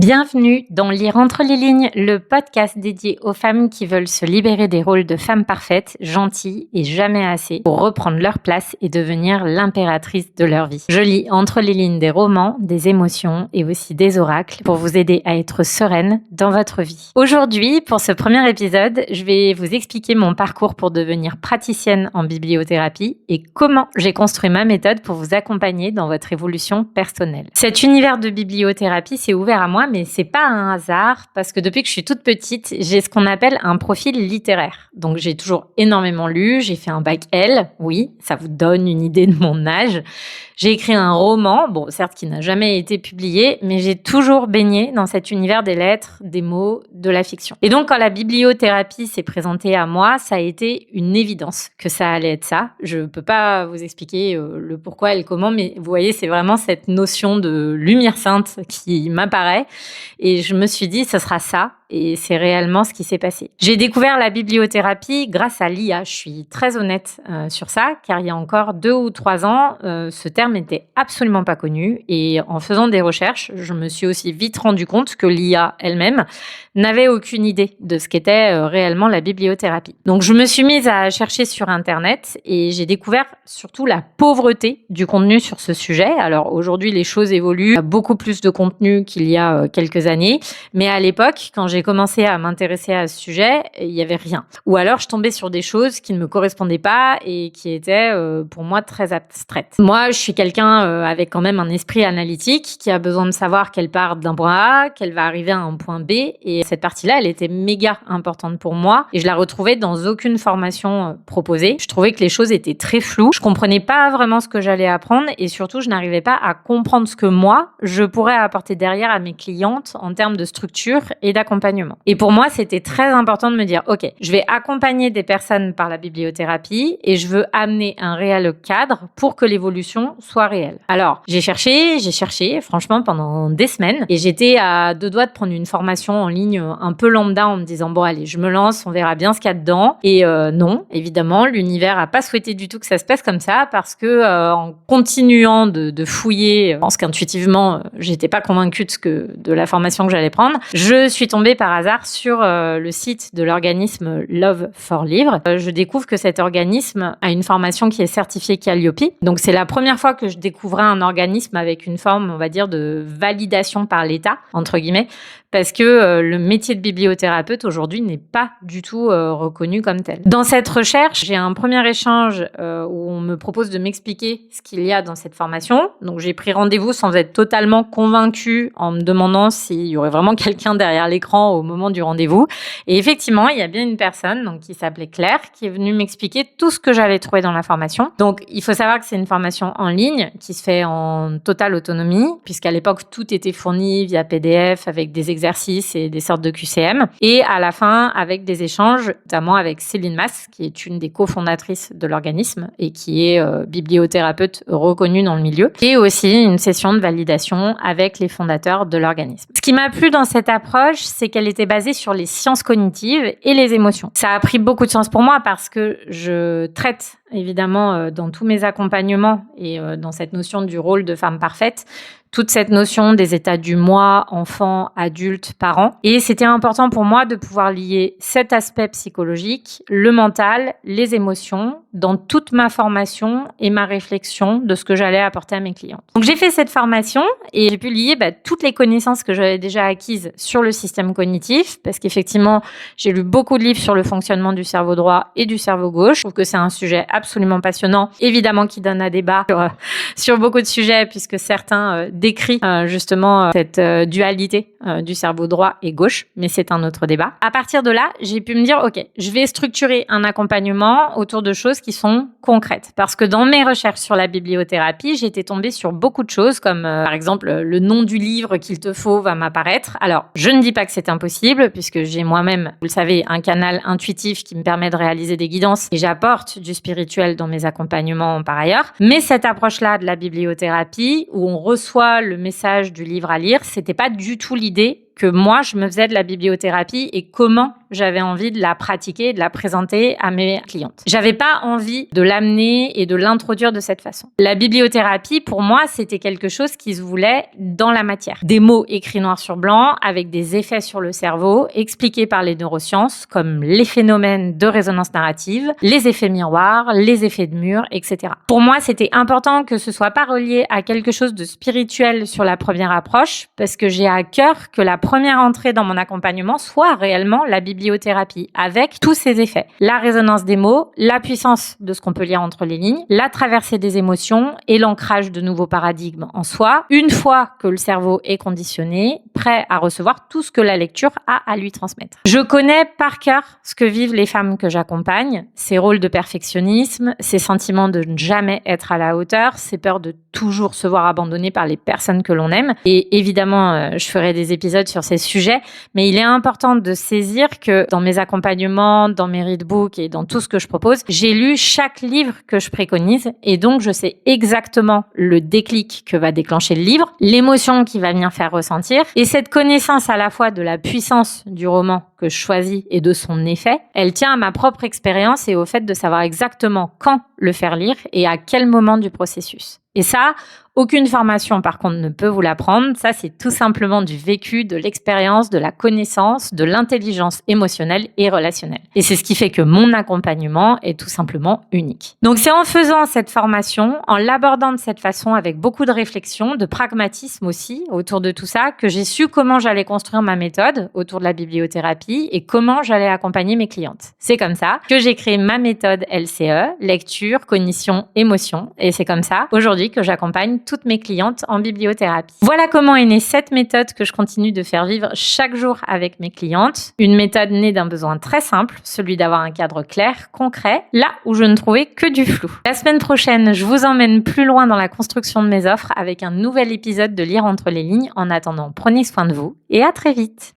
Bienvenue dans Lire entre les lignes, le podcast dédié aux femmes qui veulent se libérer des rôles de femmes parfaites, gentilles et jamais assez pour reprendre leur place et devenir l'impératrice de leur vie. Je lis entre les lignes des romans, des émotions et aussi des oracles pour vous aider à être sereine dans votre vie. Aujourd'hui, pour ce premier épisode, je vais vous expliquer mon parcours pour devenir praticienne en bibliothérapie et comment j'ai construit ma méthode pour vous accompagner dans votre évolution personnelle. Cet univers de bibliothérapie s'est ouvert à moi, mais c'est pas un hasard parce que depuis que je suis toute petite, j'ai ce qu'on appelle un profil littéraire. Donc j'ai toujours énormément lu, j'ai fait un bac L, oui, ça vous donne une idée de mon âge. J'ai écrit un roman, bon certes qui n'a jamais été publié, mais j'ai toujours baigné dans cet univers des lettres, des mots, de la fiction. Et donc quand la bibliothérapie s'est présentée à moi, ça a été une évidence que ça allait être ça. Je peux pas vous expliquer le pourquoi et le comment, mais vous voyez, c'est vraiment cette notion de lumière sainte qui m'apparaît. Et je me suis dit, ce sera ça. Et c'est réellement ce qui s'est passé. J'ai découvert la bibliothérapie grâce à l'IA. Je suis très honnête sur ça, car il y a encore 2 ou 3 ans, ce terme n'était absolument pas connu. Et en faisant des recherches, je me suis aussi vite rendu compte que l'IA elle-même n'avait aucune idée de ce qu'était réellement la bibliothérapie. Donc je me suis mise à chercher sur Internet et j'ai découvert surtout la pauvreté du contenu sur ce sujet. Alors aujourd'hui, les choses évoluent. Il y a beaucoup plus de contenu qu'il y a quelques années. Mais à l'époque, quand j'ai commencé à m'intéresser à ce sujet, il n'y avait rien. Ou alors, je tombais sur des choses qui ne me correspondaient pas et qui étaient pour moi très abstraites. Moi, je suis quelqu'un avec quand même un esprit analytique qui a besoin de savoir qu'elle part d'un point A, qu'elle va arriver à un point B. Et cette partie-là, elle était méga importante pour moi. Et je la retrouvais dans aucune formation proposée. Je trouvais que les choses étaient très floues. Je comprenais pas vraiment ce que j'allais apprendre et surtout, je n'arrivais pas à comprendre ce que moi, je pourrais apporter derrière à mes clientes en termes de structure et d'accompagnement. Et pour moi, c'était très important de me dire, OK, je vais accompagner des personnes par la bibliothérapie et je veux amener un réel cadre pour que l'évolution soit réelle. Alors, j'ai cherché, franchement, pendant des semaines et j'étais à 2 doigts de prendre une formation en ligne un peu lambda en me disant, bon, allez, je me lance, on verra bien ce qu'il y a dedans. Et non, évidemment, l'univers n'a pas souhaité du tout que ça se passe comme ça parce que en continuant de fouiller, je pense qu'intuitivement, j'étais pas convaincue de la formation que j'allais prendre. Je suis tombée par hasard sur le site de l'organisme Love for Livre. Je découvre que cet organisme a une formation qui est certifiée Calliope. Donc c'est la première fois que je découvrais un organisme avec une forme, on va dire, de validation par l'État, entre guillemets, parce que le métier de bibliothérapeute aujourd'hui n'est pas du tout reconnu comme tel. Dans cette recherche, j'ai un premier échange où on me propose de m'expliquer ce qu'il y a dans cette formation. Donc j'ai pris rendez-vous sans être totalement convaincue en me demandant s'il y aurait vraiment quelqu'un derrière l'écran au moment du rendez-vous. Et effectivement, il y a bien une personne donc, qui s'appelait Claire qui est venue m'expliquer tout ce que j'allais trouver dans la formation. Donc il faut savoir que c'est une formation en ligne qui se fait en totale autonomie puisqu'à l'époque, tout était fourni via PDF avec des exercices et des sortes de QCM. Et à la fin, avec des échanges, notamment avec Céline Mas, qui est une des cofondatrices de l'organisme et qui est bibliothérapeute reconnue dans le milieu. Et aussi une session de validation avec les fondateurs de l'organisme. Ce qui m'a plu dans cette approche, c'est qu'elle était basée sur les sciences cognitives et les émotions. Ça a pris beaucoup de sens pour moi parce que je traite évidemment dans tous mes accompagnements et dans cette notion du rôle de femme parfaite, toute cette notion des états du moi, enfant, adulte, parent. Et c'était important pour moi de pouvoir lier cet aspect psychologique, le mental, les émotions, dans toute ma formation et ma réflexion de ce que j'allais apporter à mes clientes. Donc j'ai fait cette formation et j'ai pu lier toutes les connaissances que j'avais déjà acquises sur le système cognitif, parce qu'effectivement, j'ai lu beaucoup de livres sur le fonctionnement du cerveau droit et du cerveau gauche. Je trouve que c'est un sujet absolument passionnant, évidemment qui donne à débat sur beaucoup de sujets, puisque certains décrit justement cette dualité du cerveau droit et gauche, mais c'est un autre débat. À partir de là, j'ai pu me dire, OK, je vais structurer un accompagnement autour de choses qui sont concrètes. Parce que dans mes recherches sur la bibliothérapie, j'étais tombée sur beaucoup de choses, comme par exemple, le nom du livre qu'il te faut va m'apparaître. Alors, je ne dis pas que c'est impossible, puisque j'ai moi-même, vous le savez, un canal intuitif qui me permet de réaliser des guidances et j'apporte du spirituel dans mes accompagnements par ailleurs. Mais cette approche-là de la bibliothérapie, où on reçoit le message du livre à lire, c'était pas du tout l'idée que moi, je me faisais de la bibliothérapie et comment j'avais envie de la pratiquer et de la présenter à mes clientes. J'avais pas envie de l'amener et de l'introduire de cette façon. La bibliothérapie, pour moi, c'était quelque chose qui se voulait dans la matière. Des mots écrits noir sur blanc avec des effets sur le cerveau expliqués par les neurosciences comme les phénomènes de résonance narrative, les effets miroirs, les effets de mur, etc. Pour moi, c'était important que ce soit pas relié à quelque chose de spirituel sur la première approche parce que j'ai à cœur que la première entrée dans mon accompagnement soit réellement la bibliothérapie avec tous ses effets. La résonance des mots, la puissance de ce qu'on peut lire entre les lignes, la traversée des émotions et l'ancrage de nouveaux paradigmes en soi, une fois que le cerveau est conditionné, prêt à recevoir tout ce que la lecture a à lui transmettre. Je connais par cœur ce que vivent les femmes que j'accompagne, ces rôles de perfectionnisme, ces sentiments de ne jamais être à la hauteur, ces peurs de toujours se voir abandonné par les personnes que l'on aime. Et évidemment, je ferai des épisodes sur ces sujets, mais il est important de saisir que dans mes accompagnements, dans mes readbooks et dans tout ce que je propose, j'ai lu chaque livre que je préconise et donc je sais exactement le déclic que va déclencher le livre, l'émotion qui va venir faire ressentir et cette connaissance à la fois de la puissance du roman que je choisis et de son effet, elle tient à ma propre expérience et au fait de savoir exactement quand le faire lire et à quel moment du processus. Et ça, aucune formation par contre ne peut vous l'apprendre. Ça, c'est tout simplement du vécu, de l'expérience, de la connaissance, de l'intelligence émotionnelle et relationnelle. Et c'est ce qui fait que mon accompagnement est tout simplement unique. Donc c'est en faisant cette formation, en l'abordant de cette façon avec beaucoup de réflexion, de pragmatisme aussi autour de tout ça, que j'ai su comment j'allais construire ma méthode autour de la bibliothérapie et comment j'allais accompagner mes clientes. C'est comme ça que j'ai créé ma méthode LCE, lecture, cognition, émotion. Et c'est comme ça aujourd'hui que j'accompagne toutes mes clientes en bibliothérapie. Voilà comment est née cette méthode que je continue de faire vivre chaque jour avec mes clientes. Une méthode née d'un besoin très simple, celui d'avoir un cadre clair, concret, là où je ne trouvais que du flou. La semaine prochaine, je vous emmène plus loin dans la construction de mes offres avec un nouvel épisode de Lire entre les lignes. En attendant, prenez soin de vous et à très vite.